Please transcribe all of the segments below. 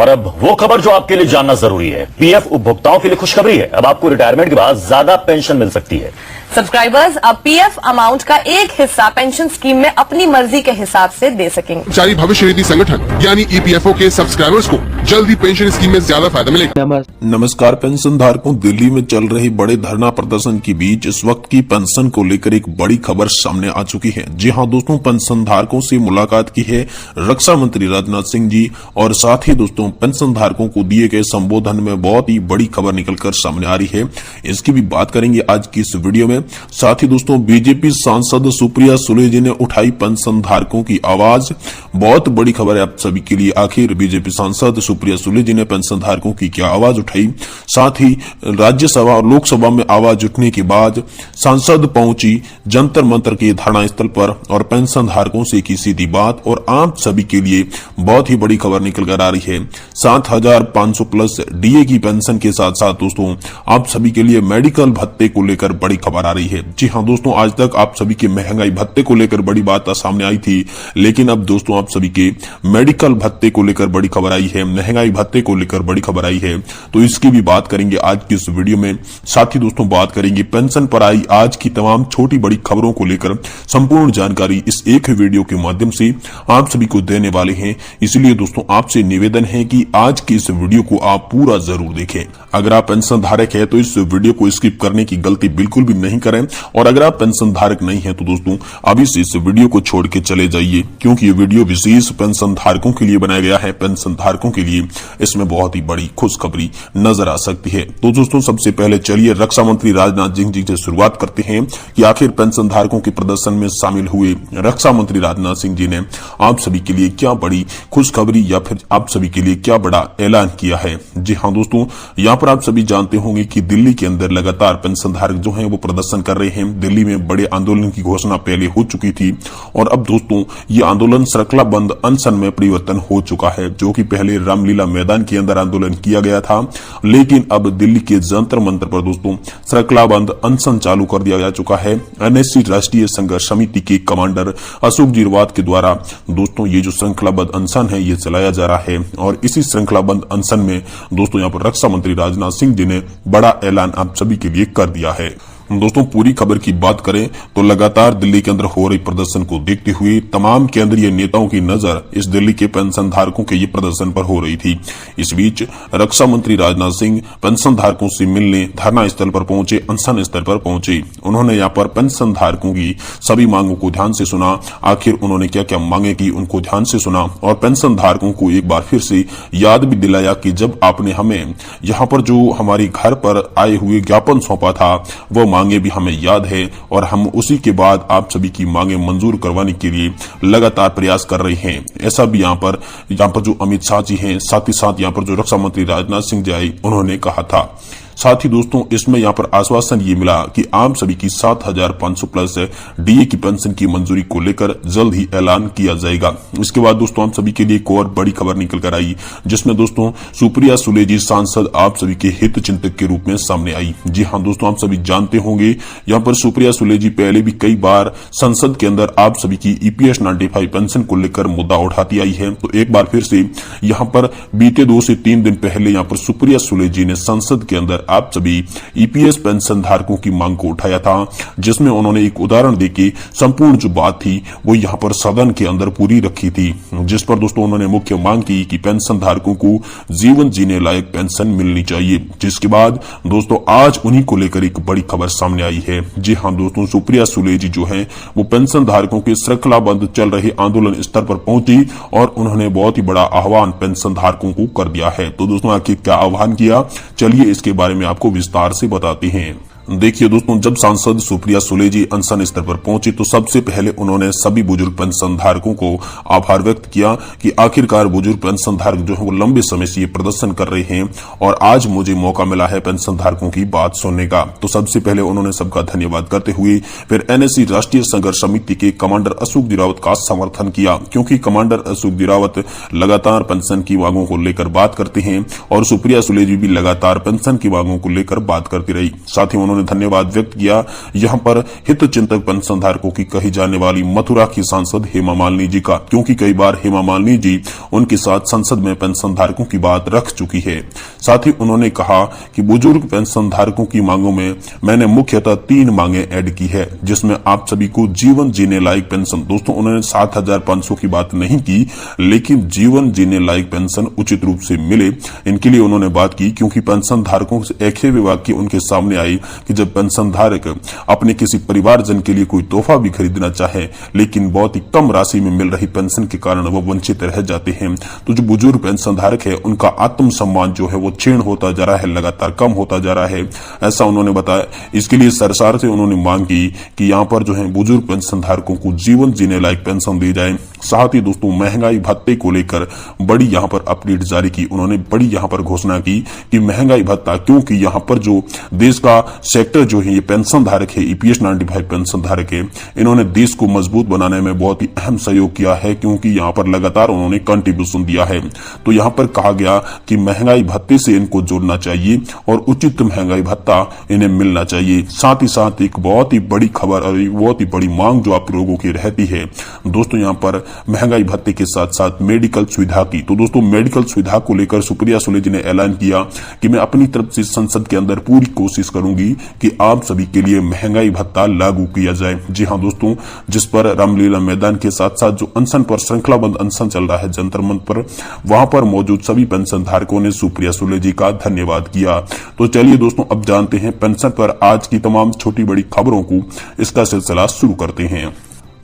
और अब वो खबर जो आपके लिए जानना जरूरी है। पीएफ उपभोक्ताओं के लिए खुशखबरी है, अब आपको रिटायरमेंट के बाद ज्यादा पेंशन मिल सकती है। सब्सक्राइबर्स अब पीएफ अमाउंट का एक हिस्सा पेंशन स्कीम में अपनी मर्जी के हिसाब से दे सकेंगे। कर्मचारी भविष्य निधि संगठन यानी ईपीएफओ के सब्सक्राइबर्स को जल्दी पेंशन स्कीम में ज्यादा फायदा मिलेगा। नमस्कार पेंशन धारकों, दिल्ली में चल रही बड़े धरना प्रदर्शन के बीच इस वक्त की पेंशन को लेकर एक बड़ी खबर सामने आ चुकी है। जी हां दोस्तों, पेंशन धारकों से मुलाकात की है रक्षा मंत्री राजनाथ सिंह जी और साथ ही दोस्तों पेंशन धारकों को दिए गए संबोधन में बहुत ही बड़ी खबर निकलकर सामने आ रही है। इसकी भी बात करेंगे आज की इस वीडियो में। साथ ही दोस्तों बीजेपी सांसद सुप्रिया सुले जी ने उठाई पेंशन धारकों की आवाज। बहुत बड़ी खबर है आप सभी के लिए। आखिर बीजेपी सांसद सुप्रिया सुले जी ने पेंशन धारकों की क्या आवाज उठाई। साथ ही राज्यसभा और लोकसभा में आवाज उठने के बाद सांसद पहुंची जंतर मंतर के धरना स्थल पर और पेंशन धारकों से की सीधी बात और आप सभी के लिए बहुत ही बड़ी खबर निकल कर आ रही है। 7,500 प्लस डीए की पेंशन के साथ साथ दोस्तों आप सभी के लिए मेडिकल भत्ते को लेकर बड़ी खबर आ रही है। जी हां दोस्तों, आज तक आप सभी के महंगाई भत्ते को लेकर बड़ी बात सामने आई थी, लेकिन अब दोस्तों आप सभी के मेडिकल भत्ते को लेकर बड़ी खबर आई है, महंगाई भत्ते को लेकर बड़ी खबर आई है। तो इसकी भी बात करेंगे आज की इस वीडियो में। साथ ही दोस्तों बात करेंगे पेंशन पर आई आज की तमाम छोटी बड़ी खबरों को लेकर संपूर्ण जानकारी इस एक वीडियो के माध्यम से आप सभी को देने वाले हैं। इसलिए दोस्तों आपसे निवेदन है कि आज की इस वीडियो को आप पूरा जरूर देखें। अगर आप पेंशन धारक है तो इस वीडियो को स्किप करने की गलती बिल्कुल भी नहीं करें और अगर आप पेंशन धारक नहीं है तो दोस्तों अभी से इस वीडियो को छोड़ के चले जाइए, क्योंकि ये वीडियो विशेष पेंशन धारकों के लिए बनाया गया है। पेंशन धारकों के लिए इसमें बहुत ही बड़ी खुशखबरी नजर आ सकती है। तो दोस्तों सबसे पहले चलिए रक्षा मंत्री राजनाथ सिंह जी से शुरुआत करते हैं कि आखिर पेंशन धारकों के प्रदर्शन में शामिल हुए रक्षा मंत्री राजनाथ सिंह जी ने आप सभी के लिए क्या बड़ी खुशखबरी या फिर आप सभी के लिए क्या बड़ा ऐलान किया है। जी हाँ दोस्तों, यहाँ पर आप सभी जानते होंगे कि दिल्ली के अंदर लगातार पेंशन धारक जो हैं वो प्रदर्शन कर रहे हैं। दिल्ली में बड़े आंदोलन की घोषणा पहले हो चुकी थी और अब दोस्तों ये आंदोलन श्रृंखलाबंद अनशन में परिवर्तन हो चुका है, जो कि पहले रामलीला मैदान के अंदर आंदोलन किया गया था, लेकिन अब दिल्ली के जंतर मंतर पर दोस्तों श्रृंखलाबंद अनशन चालू कर दिया जा चुका है। एनएससी राष्ट्रीय संघर्ष समिति के कमांडर अशोक जिरवात के द्वारा दोस्तों ये जो श्रृंखलाबंद अनशन है ये चलाया जा रहा है और इसी श्रृंखलाबंद अनशन में दोस्तों यहाँ पर रक्षा मंत्री राजनाथ सिंह जी ने बड़ा ऐलान आप सभी के लिए कर दिया है। दोस्तों पूरी खबर की बात करें तो लगातार दिल्ली के अंदर हो रही प्रदर्शन को देखते हुए तमाम केंद्रीय नेताओं की नजर इस दिल्ली के पेंशन धारकों के ये प्रदर्शन पर हो रही थी। इस बीच रक्षा मंत्री राजनाथ सिंह पेंशन धारकों से मिलने धरना स्थल पर पहुंचे, अनशन स्थल पर पहुंचे। उन्होंने यहाँ पर पेंशन धारकों की सभी मांगों को ध्यान से सुना। आखिर उन्होंने क्या क्या मांगे की उनको ध्यान से सुना और पेंशन धारकों को एक बार फिर से याद भी दिलाया कि जब आपने हमें यहाँ पर जो हमारे घर पर आए हुए ज्ञापन सौंपा था वो मांगे भी हमें याद है और हम उसी के बाद आप सभी की मांगे मंजूर करवाने के लिए लगातार प्रयास कर रहे हैं। ऐसा भी यहाँ पर जो अमित शाह जी हैं, साथ ही साथ यहाँ पर जो रक्षा मंत्री राजनाथ सिंह जी आए उन्होंने कहा था। साथ ही दोस्तों इसमें यहाँ पर आश्वासन ये मिला कि आप सभी की 7,500 प्लस डीए की पेंशन की मंजूरी को लेकर जल्द ही ऐलान किया जाएगा। इसके बाद दोस्तों आप सभी के लिए एक और बड़ी खबर निकल कर आई, जिसमें दोस्तों सुप्रिया सुले जी सांसद आप सभी के हित चिंतक के रूप में सामने आई। जी हाँ दोस्तों, आप सभी जानते होंगे यहाँ पर सुप्रिया सुले जी पहले भी कई बार संसद के अंदर आप सभी की ईपीएस 95 पेंशन को लेकर मुद्दा उठाती आई है। तो एक बार फिर से यहाँ पर बीते 2 से 3 दिन पहले यहाँ पर सुप्रिया सुले जी ने संसद के अंदर आप सभी ईपीएस पेंशन धारकों की मांग को उठाया था, जिसमें उन्होंने एक उदाहरण देके संपूर्ण जो बात थी वो यहाँ पर सदन के अंदर पूरी रखी थी, जिस पर दोस्तों उन्होंने मुख्य मांग की कि पेंशन धारकों को जीवन जीने लायक पेंशन मिलनी चाहिए। जिसके बाद दोस्तों आज उन्हीं को लेकर एक बड़ी खबर सामने आई है। जी हाँ दोस्तों, सुप्रिया सुले जी जो है वो पेंशन धारकों के श्रृंखलाबंद चल रहे आंदोलन स्तर पर पहुंची और उन्होंने बहुत ही बड़ा आह्वान पेंशन धारकों को कर दिया है। तो दोस्तों आखिर क्या आह्वान किया, चलिए इसके बारे में आपको विस्तार से बताते हैं। देखिए दोस्तों, जब सांसद सुप्रिया सुले जी अनशन स्तर पर पहुंचे तो सबसे पहले उन्होंने सभी बुजुर्ग पेंशन धारकों को आभार व्यक्त किया कि आखिरकार बुजुर्ग पेंशन धारक जो है वो लंबे समय से ये प्रदर्शन कर रहे हैं और आज मुझे मौका मिला है पेंशन धारकों की बात सुनने का। तो सबसे पहले उन्होंने सबका धन्यवाद करते हुए फिर एनएससी राष्ट्रीय संघर्ष समिति के कमांडर अशोक जिरावत का समर्थन किया, क्योंकि कमांडर अशोक जिरावत लगातार पेंशन की मांगों को लेकर बात करते हैं और सुप्रिया सुले जी भी लगातार पेंशन की मांगों को लेकर बात करती रही। साथ ही उन्होंने उन्होंने धन्यवाद व्यक्त किया यहां पर हित चिंतक पेंशन धारकों की कही जाने वाली मथुरा की सांसद हेमा मालिनी जी का, क्योंकि कई बार हेमा मालिनी जी उनके साथ संसद में पेंशन धारकों की बात रख चुकी है। साथ ही उन्होंने कहा कि बुजुर्ग पेंशन धारकों की मांगों में मैंने मुख्यतः 3 मांगे ऐड की है, जिसमें आप सभी को जीवन जीने लायक पेंशन, दोस्तों उन्होंने 7,500 की बात नहीं की, लेकिन जीवन जीने लायक पेंशन उचित रूप से मिले, इनके लिए उन्होंने बात की। क्योंकि पेंशन धारकों से एक ही विभाग की उनके सामने आई कि जब पेंशन धारक अपने किसी परिवारजन के लिए कोई तोहफा भी खरीदना चाहे, लेकिन बहुत ही कम राशि में मिल रही पेंशन के कारण वो वंचित रह जाते हैं, तो जो बुजुर्ग पेंशन धारक है उनका आत्मसम्मान जो है वो क्षीण होता जा रहा है, लगातार कम होता जा रहा है, ऐसा उन्होंने बताया। इसके लिए सरकार से उन्होंने मांग की कि यहाँ पर जो है बुजुर्ग पेंशन धारकों को जीवन जीने लायक पेंशन दी जाए। साथ ही दोस्तों महंगाई भत्ते को लेकर बड़ी यहाँ पर अपडेट जारी की, उन्होंने बड़ी यहाँ पर घोषणा की कि महंगाई भत्ता, क्योंकि यहाँ पर जो देश का सेक्टर जो है ये पेंशन धारक है, EPS 95 पेंशन धारक है, इन्होंने देश को मजबूत बनाने में बहुत ही अहम सहयोग किया है, क्योंकि यहाँ पर लगातार उन्होंने कंट्रीब्यूशन दिया है। तो यहाँ पर कहा गया कि महंगाई भत्ते से इनको जोड़ना चाहिए और उचित महंगाई भत्ता इन्हें मिलना चाहिए। साथ ही साथ एक बहुत ही बड़ी खबर और बहुत ही बड़ी मांग जो आप लोगों की रहती है दोस्तों, यहाँ पर महंगाई भत्ते के साथ साथ मेडिकल सुविधा की। तो दोस्तों मेडिकल सुविधा को लेकर सुप्रिया सुले जी ने ऐलान किया कि मैं अपनी तरफ से संसद के अंदर पूरी कोशिश करूंगी कि आप सभी के लिए महंगाई भत्ता लागू किया जाए। जी हां दोस्तों, जिस पर रामलीला मैदान के साथ साथ जो अनशन पर श्रृंखलाबद्ध अनशन चल रहा है जंतर मंतर पर, वहां पर मौजूद सभी पेंशन धारकों ने सुप्रिया सुले जी का धन्यवाद किया। तो चलिए दोस्तों अब जानते हैं पेंशन पर आज की तमाम छोटी बड़ी खबरों को, इसका सिलसिला शुरू करते हैं।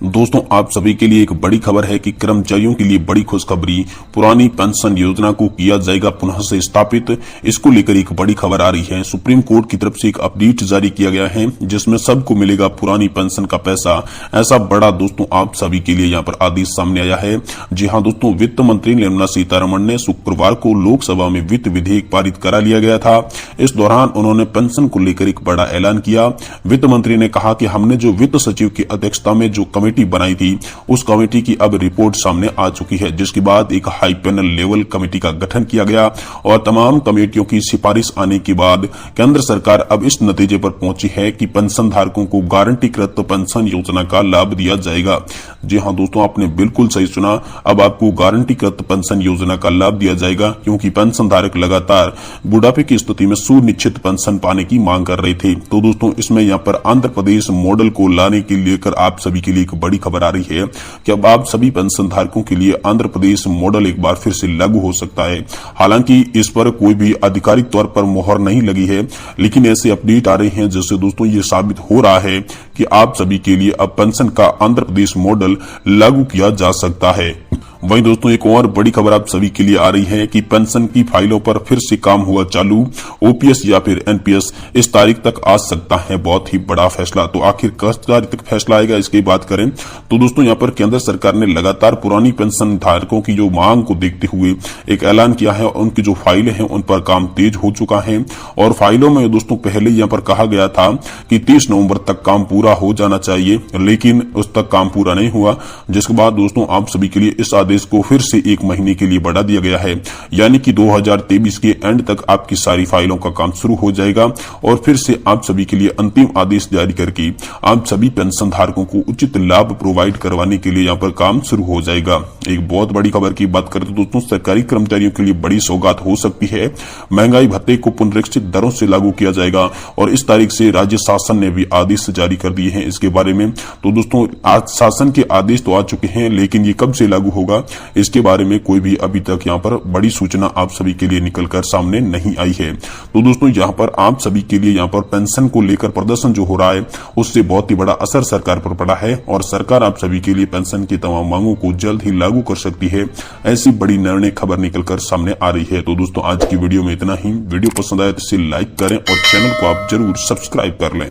दोस्तों आप सभी के लिए एक बड़ी खबर है कि कर्मचारियों के लिए बड़ी खुशखबरी, पुरानी पेंशन योजना को किया जाएगा पुनः से स्थापित। इसको लेकर एक बड़ी खबर आ रही है। सुप्रीम कोर्ट की तरफ से एक अपडेट जारी किया गया है जिसमें सबको मिलेगा पुरानी पेंशन का पैसा। ऐसा बड़ा दोस्तों आप सभी के लिए यहाँ पर आदेश सामने आया है। जी हाँ दोस्तों, वित्त मंत्री निर्मला सीतारमण ने शुक्रवार को लोकसभा में वित्त विधेयक पारित करा लिया गया था। इस दौरान उन्होंने पेंशन को लेकर एक बड़ा ऐलान किया। वित्त मंत्री ने कहा कि हमने जो वित्त सचिव की अध्यक्षता में जो कमेटी बनाई थी, उस कमेटी की अब रिपोर्ट सामने आ चुकी है, जिसके बाद एक हाई पैनल लेवल कमेटी का गठन किया गया और तमाम कमेटियों की सिफारिश आने के बाद केंद्र सरकार अब इस नतीजे पर पहुंची है कि पेंशन धारकों को गारंटीकृत पेंशन योजना का लाभ दिया जाएगा। जी हां दोस्तों, आपने बिल्कुल सही सुना, अब आपको गारंटीकृत पेंशन योजना का लाभ दिया जाएगा, क्योंकि पेंशन धारक लगातार बुढ़ापे की स्थिति में सुनिश्चित पेंशन पाने की मांग कर रहे थे। तो दोस्तों इसमें यहाँ पर आंध्र प्रदेश मॉडल को लाने के लेकर आप सभी के लिए एक बड़ी खबर आ रही है कि अब आप सभी पेंशन धारकों के लिए आंध्र प्रदेश मॉडल एक बार फिर से लागू हो सकता है। हालांकि इस पर कोई भी आधिकारिक तौर पर मोहर नहीं लगी है, लेकिन ऐसे अपडेट आ रहे हैं जिससे दोस्तों ये साबित हो रहा है कि आप सभी के लिए अब पेंशन का आंध्र प्रदेश मॉडल लागू किया जा सकता है। वहीं दोस्तों एक और बड़ी खबर आप सभी के लिए आ रही है कि पेंशन की फाइलों पर फिर से काम हुआ चालू। OPS या फिर NPS इस तारीख तक आ सकता है बहुत ही बड़ा फैसला। तो आखिर किस तारीख तक फैसला आएगा इसकी बात करें तो दोस्तों यहाँ पर केंद्र सरकार ने लगातार पुरानी पेंशन धारकों की जो मांग को देखते हुए एक ऐलान किया है। उनकी जो फाइलें हैं उन पर काम तेज हो चुका है और फाइलों में दोस्तों पहले यहाँ पर कहा गया था कि 30 नवंबर तक काम पूरा हो जाना चाहिए, लेकिन उस तक काम पूरा नहीं हुआ, जिसके बाद दोस्तों आप सभी के लिए इस आदेश को फिर से 1 महीने के लिए बढ़ा दिया गया है। यानी कि 2023 के एंड तक आपकी सारी फाइलों का काम शुरू हो जाएगा और फिर से आप सभी के लिए अंतिम आदेश जारी करके आप सभी पेंशन धारकों को उचित लाभ प्रोवाइड करवाने के लिए यहाँ पर काम शुरू हो जाएगा। एक बहुत बड़ी खबर की बात करें तो दोस्तों सरकारी कर्मचारियों के लिए बड़ी सौगात हो सकती है। महंगाई भत्ते को पुनरीक्षित दरों से लागू किया जाएगा और इस तारीख से राज्य शासन ने भी आदेश जारी कर दिए हैं इसके बारे में। तो दोस्तों आज शासन के आदेश तो आ चुके हैं, लेकिन ये कब से लागू होगा इसके बारे में कोई भी अभी तक यहाँ पर बड़ी सूचना आप सभी के लिए निकलकर सामने नहीं आई है। तो दोस्तों यहाँ पर आप सभी के लिए यहाँ पर पेंशन को लेकर प्रदर्शन जो हो रहा है उससे बहुत ही बड़ा असर सरकार पर पड़ा है और सरकार आप सभी के लिए पेंशन की तमाम मांगों को जल्द ही लागू कर सकती है। ऐसी बड़ी निर्णय खबर निकलकर सामने आ रही है। तो दोस्तों आज की वीडियो में इतना ही। वीडियो पसंद आए तो इसे लाइक करें और चैनल को आप जरूर सब्सक्राइब कर लें।